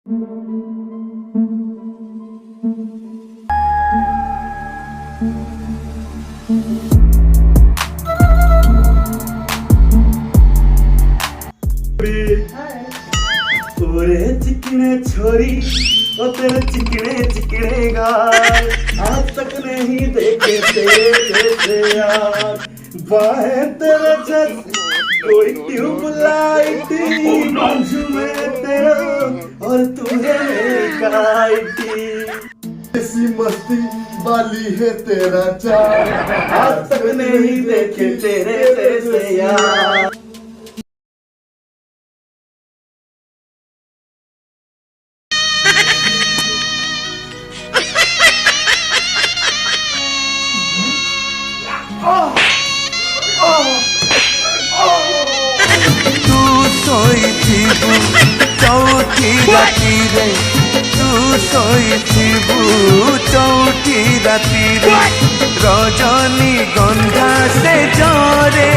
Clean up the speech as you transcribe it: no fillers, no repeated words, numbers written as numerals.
पूरे चिकने छोरी और तेरे चिकने चिकने गाल आज तक नहीं देखे तेरे जैसे यार। बाहें तेरे जैसे कोई ट्यूबलाइट बाजू में तेरा और तू है मेरी काइटी। ऐसी मस्ती वाली है तेरा चाल आज तक नहीं देखे तेरे जैसे यार। तू सोईथिबु चौथी राती रे, तू सोईथिबु चौथी राती रे, रजनी गंधा से जरे